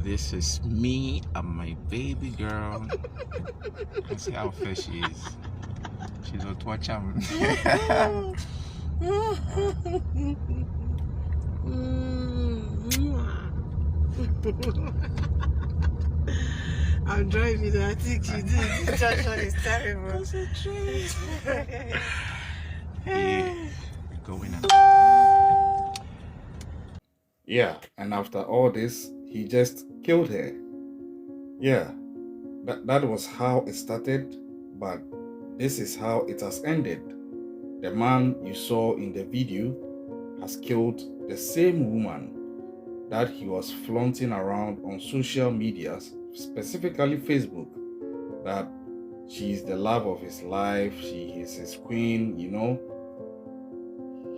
This is me and my baby girl. And see how fair she is. She's a twacham. I'm driving. I think you did. This junction is terrible. Concentrate. Yeah, we're going out. Yeah, and after all this, he just killed her. Yeah, that was how it started, but this is how it has ended. The man you saw in the video has killed the same woman that he was flaunting around on social media, specifically Facebook, that she is the love of his life, she is his queen,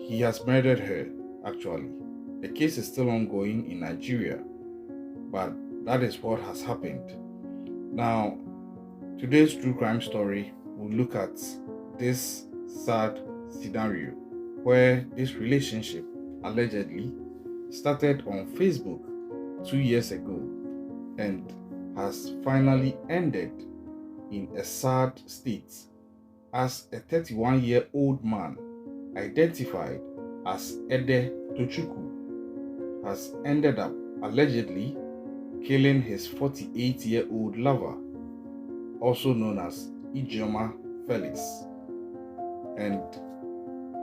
He has murdered her, actually. The case is still ongoing in Nigeria, but that is what has happened. Now, today's true crime story will look at this sad scenario where this relationship allegedly started on Facebook 2 years ago and has finally ended in a sad state as a 31-year-old man identified as Ede Tochukwu has ended up allegedly killing his 48-year-old lover, also known as Ijeoma Felix. And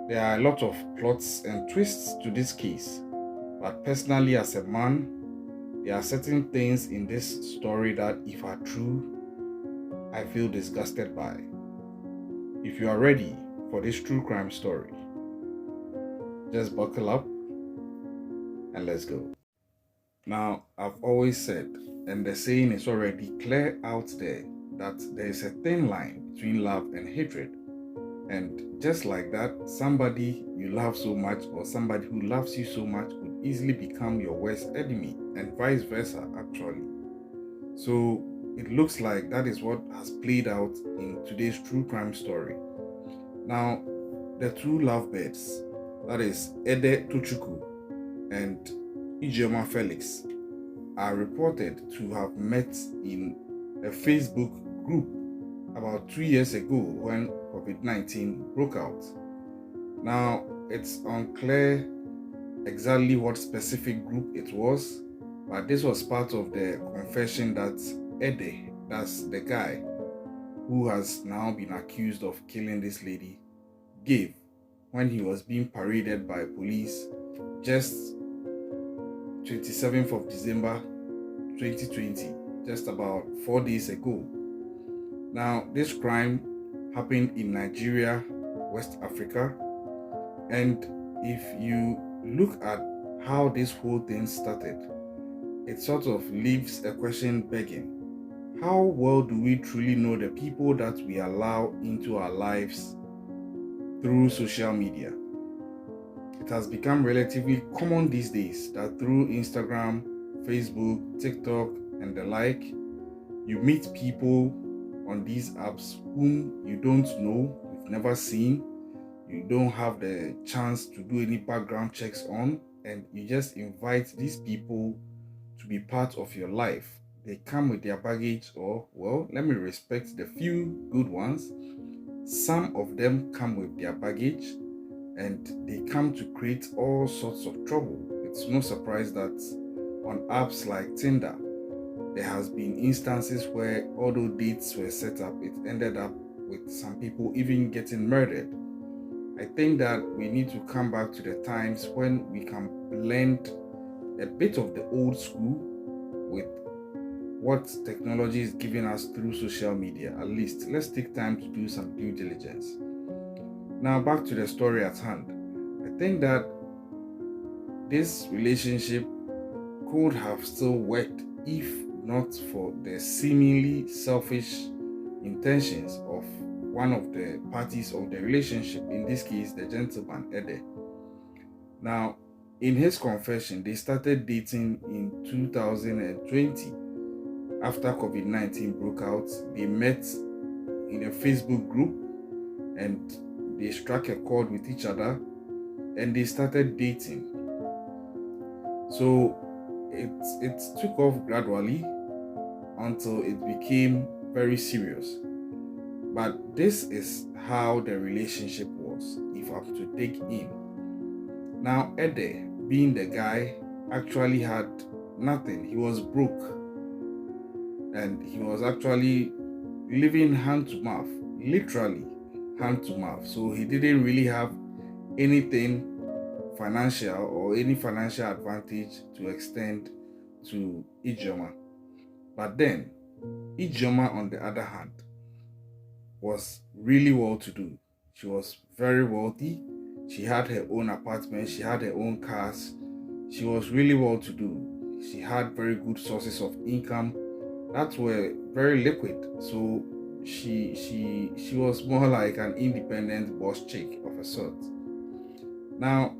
there are a lot of plots and twists to this case, but personally as a man, there are certain things in this story that, if are true, I feel disgusted by. If you are ready for this true crime story, just buckle up and let's go. Now, I've always said, and the saying is already clear out there, that there is a thin line between love and hatred. And just like that, somebody you love so much or somebody who loves you so much could easily become your worst enemy, and vice versa, actually. So it looks like that is what has played out in today's true crime story. Now, the two lovebirds, that is Ede Tochukwu and Ijeoma Felix, are reported to have met in a Facebook group about 2 years ago when COVID-19 broke out. Now, it's unclear exactly what specific group it was, but this was part of the confession that Ede, that's the guy who has now been accused of killing this lady, gave when he was being paraded by police just 27th of December 2020, just about 4 days ago. Now, this crime happened in Nigeria, West Africa, and if you look at how this whole thing started, it sort of leaves a question begging. How well do we truly know the people that we allow into our lives through social media? It has become relatively common these days that through Instagram, Facebook, TikTok, and the like, you meet people on these apps whom you don't know, you've never seen, you don't have the chance to do any background checks on, and you just invite these people to be part of your life. They come with their baggage, or, well, let me respect the few good ones. Some of them come with their baggage, and they come to create all sorts of trouble. It's no surprise that on apps like Tinder, there has been instances where, although dates were set up, it ended up with some people even getting murdered. I think that we need to come back to the times when we can blend a bit of the old school with what technology is giving us through social media. At least let's take time to do some due diligence. Now, back to the story at hand. I think that this relationship could have still worked if not for the seemingly selfish intentions of one of the parties of the relationship, in this case, the gentleman, Ede. Now, in his confession, they started dating in 2020. After COVID-19 broke out, they met in a Facebook group and they struck a chord with each other and they started dating. So it took off gradually until it became very serious. But this is how the relationship was, if I'm to dig in. Now, Ede, being the guy, actually had nothing. He was broke, and he was actually living hand to mouth, literally hand to mouth. So he didn't really have anything financial or any financial advantage to extend to Ijoma. But then, Ijoma, on the other hand, was really well to do. She was very wealthy. She had her own apartment, she had her own cars. She was really well to do. She had very good sources of income that were very liquid. So she was more like an independent boss chick of a sort. Now,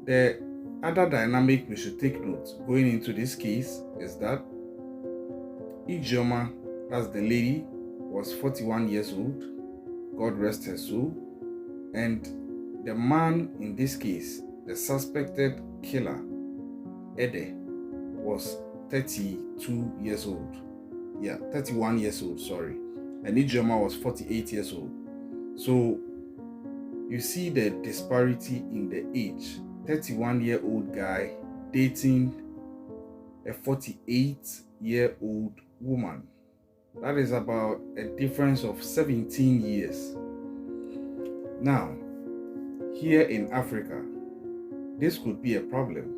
the other dynamic we should take note going into this case is that Ijoma, that's the lady, was 41 years old, God rest her soul, and the man in this case, the suspected killer, Ede, was 32 years old. Yeah, 31 years old, sorry. And Ijoma was 48 years old. So you see the disparity in the age. 31-year-old guy dating a 48-year-old woman. That is about a difference of 17 years. Now, here in Africa, this could be a problem.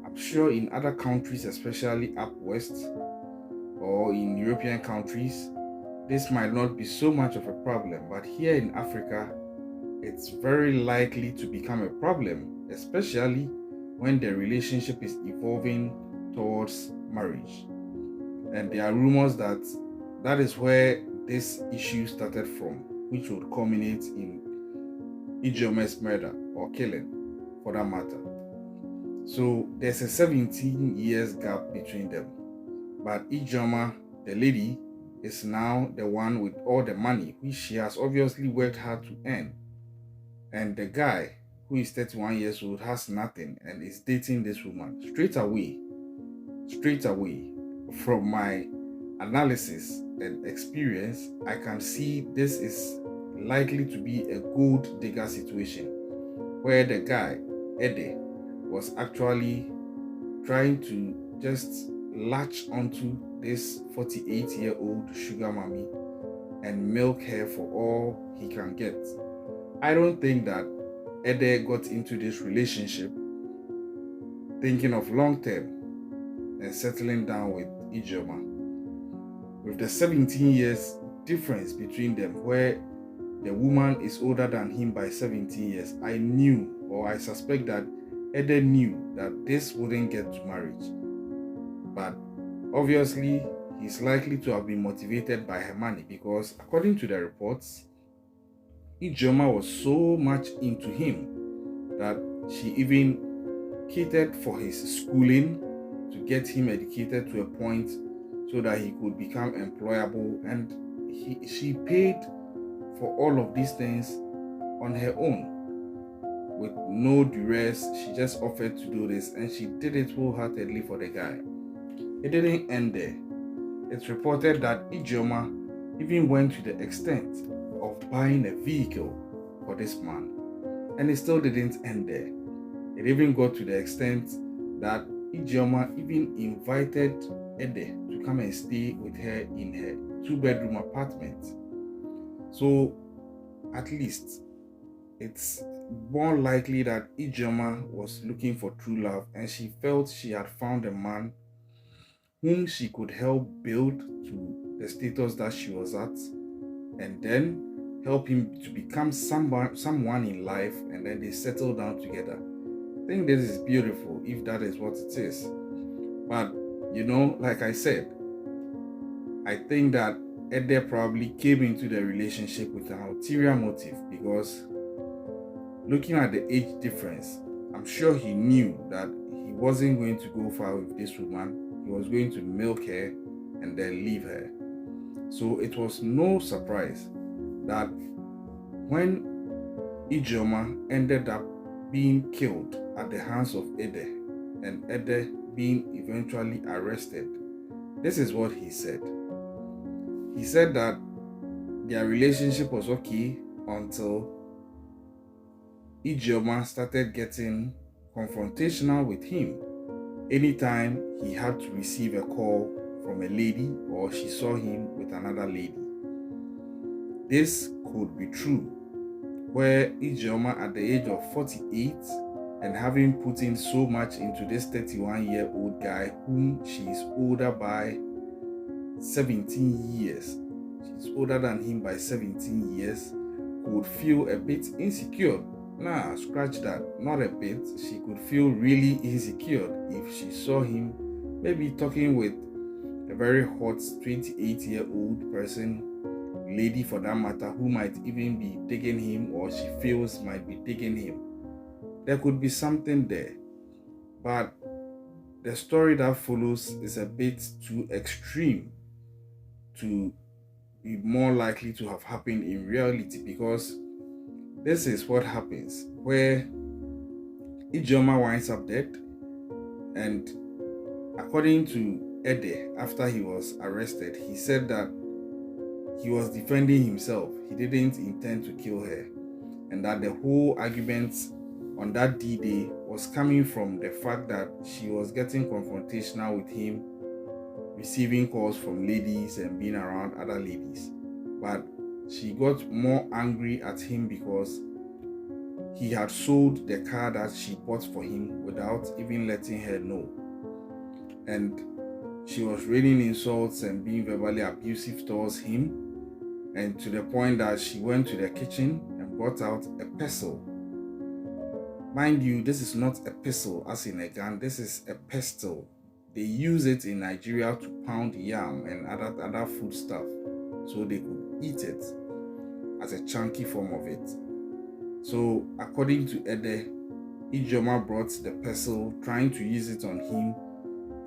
I'm sure in other countries, especially up west or in European countries, this might not be so much of a problem. But here in Africa, it's very likely to become a problem, especially when the relationship is evolving towards marriage. And there are rumors that that is where this issue started from, which would culminate in Ijoma's murder or killing, for that matter. So there's a 17 years gap between them. But Ijoma, the lady, is now the one with all the money, which she has obviously worked hard to earn. And the guy, who is 31 years old, has nothing and is dating this woman. Straight away, from my analysis and experience, I can see this is likely to be a gold digger situation where the guy, Ede, was actually trying to just latch onto this 48-year-old sugar mommy and milk her for all he can get. I don't think that Ede got into this relationship thinking of long term and settling down with Ijoma. With the 17 years difference between them, where the woman is older than him by 17 years, I knew, or I suspect that Ede knew that this wouldn't get to marriage. But obviously, he's likely to have been motivated by her money because, according to the reports, Ijoma was so much into him that she even catered for his schooling to get him educated to a point so that he could become employable, and she paid for all of these things on her own with no duress. She just offered to do this and she did it wholeheartedly for the guy. It didn't end there. It's reported that Ijoma even went to the extent of buying a vehicle for this man, and it still didn't end there. It even got to the extent that Ijoma even invited Ede to come and stay with her in her 2-bedroom apartment. So at least it's more likely that Ijoma was looking for true love and she felt she had found a man whom she could help build to the status that she was at, and then help him to become someone in life, and then they settle down together. I think this is beautiful if that is what it is. But like I said, I think that Ede probably came into the relationship with an ulterior motive because, looking at the age difference, I'm sure he knew that he wasn't going to go far with this woman. He was going to milk her and then leave her. So it was no surprise that when Ijoma ended up being killed at the hands of Ede, and Ede being eventually arrested. This is what he said. He said that their relationship was okay until Ijeoma started getting confrontational with him anytime he had to receive a call from a lady or she saw him with another lady. This could be true, where Ijeoma at the age of 48 and having put in so much into this 31-year-old guy whom she is older by 17 years, she's older than him by 17 years, could feel a bit insecure. Nah, scratch that, not a bit. She could feel really insecure if she saw him maybe talking with a very hot 28-year-old person, lady for that matter, who might even be digging him or she feels might be digging him. There could be something there. But the story that follows is a bit too extreme to be more likely to have happened in reality, because this is what happens where Ijeoma winds up dead, and according to Ede, after he was arrested, he said that he was defending himself. He didn't intend to kill her, and that the whole argument on that D-Day was coming from the fact that she was getting confrontational with him, receiving calls from ladies and being around other ladies. But she got more angry at him because he had sold the car that she bought for him without even letting her know. And she was raining insults and being verbally abusive towards him, and to the point that she went to the kitchen and brought out a pestle. Mind you, this is not a pestle as in a gun, this is a pestle. They use it in Nigeria to pound yam and other food stuff so they could eat it as a chunky form of it. So according to Ede, Ijeoma brought the pestle trying to use it on him,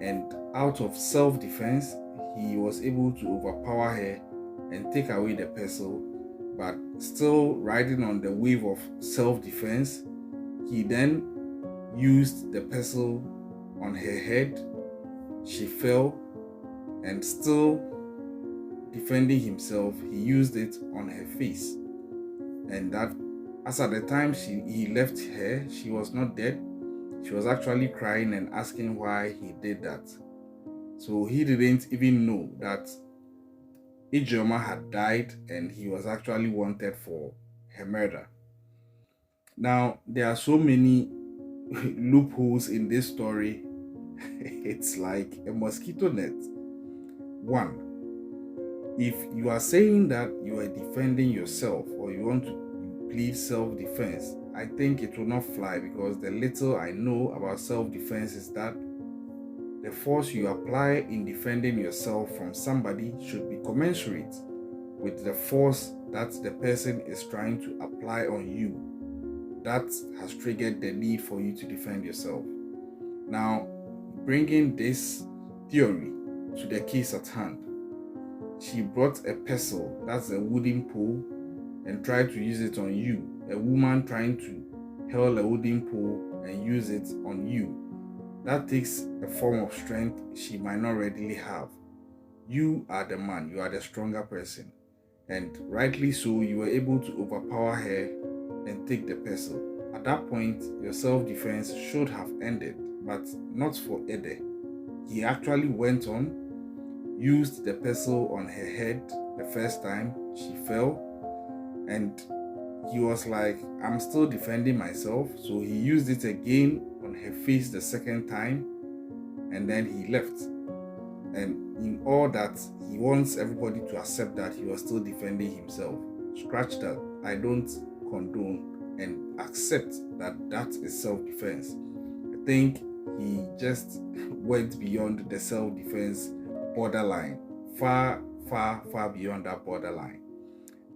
and out of self-defense he was able to overpower her and take away the pestle. But still riding on the wave of self-defense, he then used the pestle on her head. She fell, and still defending himself, he used it on her face. And that, as at the time he left her, she was not dead. She was actually crying and asking why he did that. So he didn't even know that Ijeoma had died and he was actually wanted for her murder. Now, there are so many loopholes in this story. It's like a mosquito net. One, if you are saying that you are defending yourself or you want to plead self-defense, I think it will not fly, because the little I know about self-defense is that the force you apply in defending yourself from somebody should be commensurate with the force that the person is trying to apply on you. That has triggered the need for you to defend yourself. Now, bringing this theory to the case at hand, she brought a pestle, that's a wooden pole, and tried to use it on you. A woman trying to hurl a wooden pole and use it on you. That takes a form of strength she might not readily have. You are the man, you are the stronger person. And rightly so, you were able to overpower her and take the pestle. At that point, your self-defense should have ended, but not for Ede. He actually went on, used the pestle on her head the first time, she fell, and he was like, I'm still defending myself. So he used it again on her face the second time, and then he left. And in all that, he wants everybody to accept that he was still defending himself. Scratch that. I don't condone and accept that that is self-defense. I think he just went beyond the self-defense borderline, far beyond that borderline.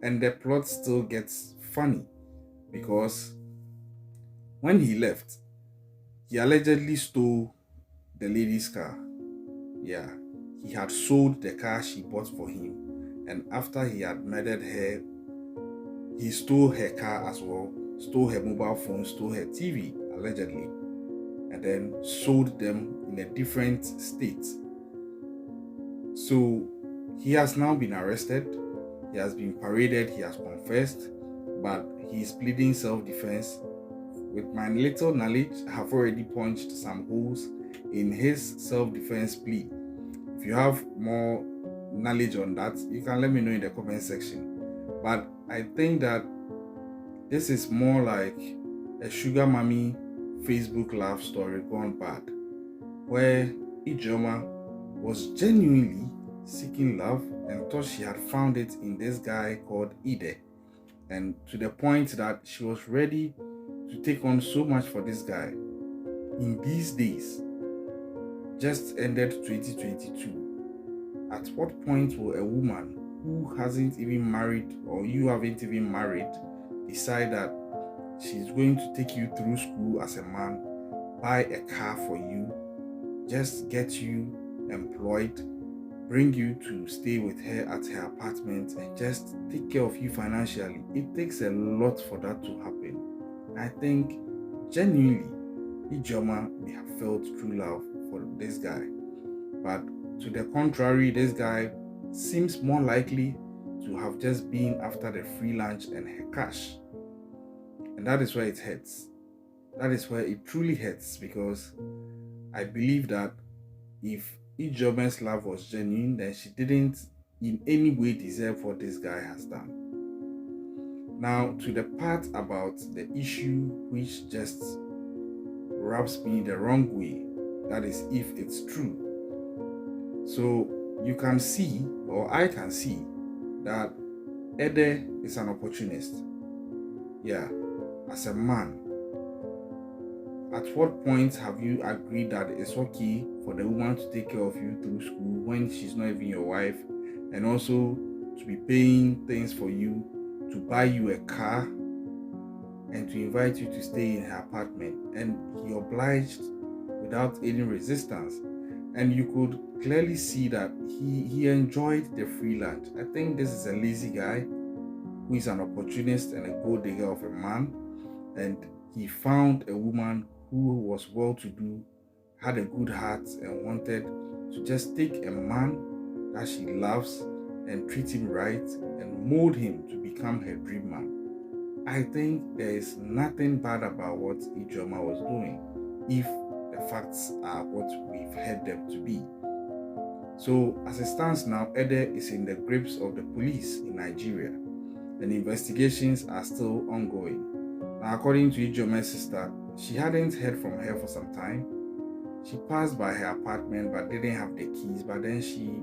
And the plot still gets funny, because when he left, he allegedly stole the lady's car. Yeah, he had sold the car she bought for him, and after he had murdered her, he stole her car as well, stole her mobile phone, stole her TV, allegedly. and then sold them in a different state. So he has now been arrested, he has been paraded, he has confessed, but he is pleading self-defense. With my little knowledge, I have already punched some holes in his self-defense plea. If you have more knowledge on that, you can let me know in the comment section. But I think that this is more like a sugar mommy Facebook love story gone bad, where Ijoma was genuinely seeking love and thought she had found it in this guy called Ide, and to the point that she was ready to take on so much for this guy. In these days, just ended 2022. At what point will a woman who hasn't even married, or you haven't even married, decide that she's going to take you through school as a man, buy a car for you, just get you employed, bring you to stay with her at her apartment, and just take care of you financially? It takes a lot for that to happen. I think genuinely Ijoma may have felt true love for this guy, but to the contrary, this guy seems more likely to have just been after the free lunch and her cash. And that is where it hurts. That is where it truly hurts, because I believe that if Ijoma's love was genuine, then she didn't in any way deserve what this guy has done. Now, to the part about the issue which just rubs me the wrong way, that is if it's true. So you can see, or I can see, that Ede is an opportunist. Yeah, as a man, at what point have you agreed that it's okay for the woman to take care of you through school when she's not even your wife, and also to be paying things for you, to buy you a car, and to invite you to stay in her apartment, and he obliged without any resistance? And you could clearly see that he enjoyed the free lunch. I think this is a lazy guy who is an opportunist and a gold digger of a man, and he found a woman who was well-to-do, had a good heart, and wanted to just take a man that she loves and treat him right and mold him to become her dream man. I think there is nothing bad about what Ijoma was doing, if the facts are what we've heard them to be. So as it stands now, Ede is in the grips of the police in Nigeria, and investigations are still ongoing. Now, according to Ijoma's sister, she hadn't heard from her for some time. She passed by her apartment but didn't have the keys, but then she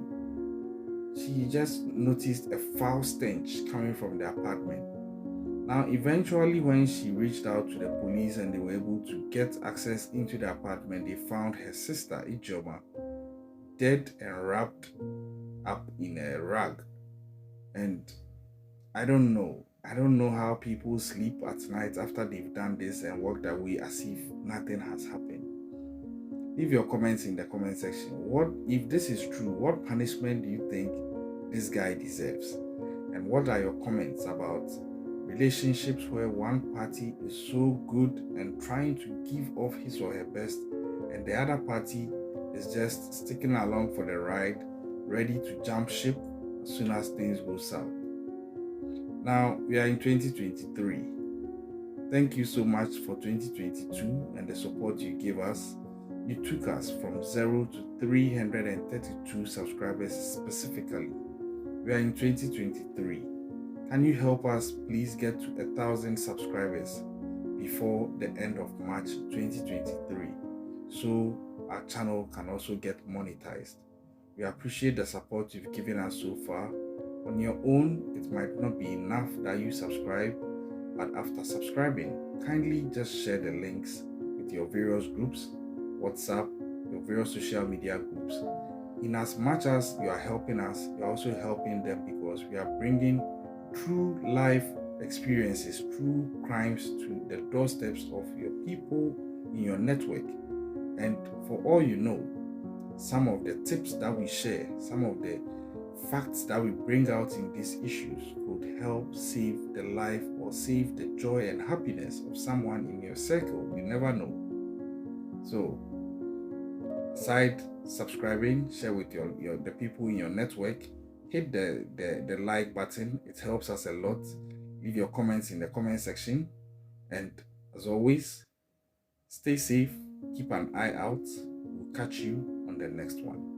just noticed a foul stench coming from the apartment. Now, eventually, when she reached out to the police and they were able to get access into the apartment, they found her sister, Ijoma, dead and wrapped up in a rag. And I don't know how people sleep at night after they've done this and walked away as if nothing has happened. Leave your comments in the comment section. What if this is true? What punishment do you think this guy deserves? And what are your comments about relationships where one party is so good and trying to give off his or her best, and the other party is just sticking along for the ride, ready to jump ship as soon as things go south? Now, we are in 2023. Thank you so much for 2022 and the support you gave us. You took us from 0 to 332 subscribers specifically. We are in 2023. Can you help us please get to 1,000 subscribers before the end of March 2023, so our channel can also get monetized? We appreciate the support you've given us so far. On your own, it might not be enough that you subscribe, but after subscribing, kindly just share the links with your various groups, WhatsApp, your various social media groups. In as much as you are helping us, you're also helping them, because we are bringing true life experiences, true crimes to the doorsteps of your people in your network. And for all you know, some of the tips that we share, some of the facts that we bring out in these issues could help save the life or save the joy and happiness of someone in your circle. You never know. So aside subscribing, share with your the people in your network. Hit the like button. It helps us a lot. Leave your comments in the comment section. And as always, stay safe. Keep an eye out. We'll catch you on the next one.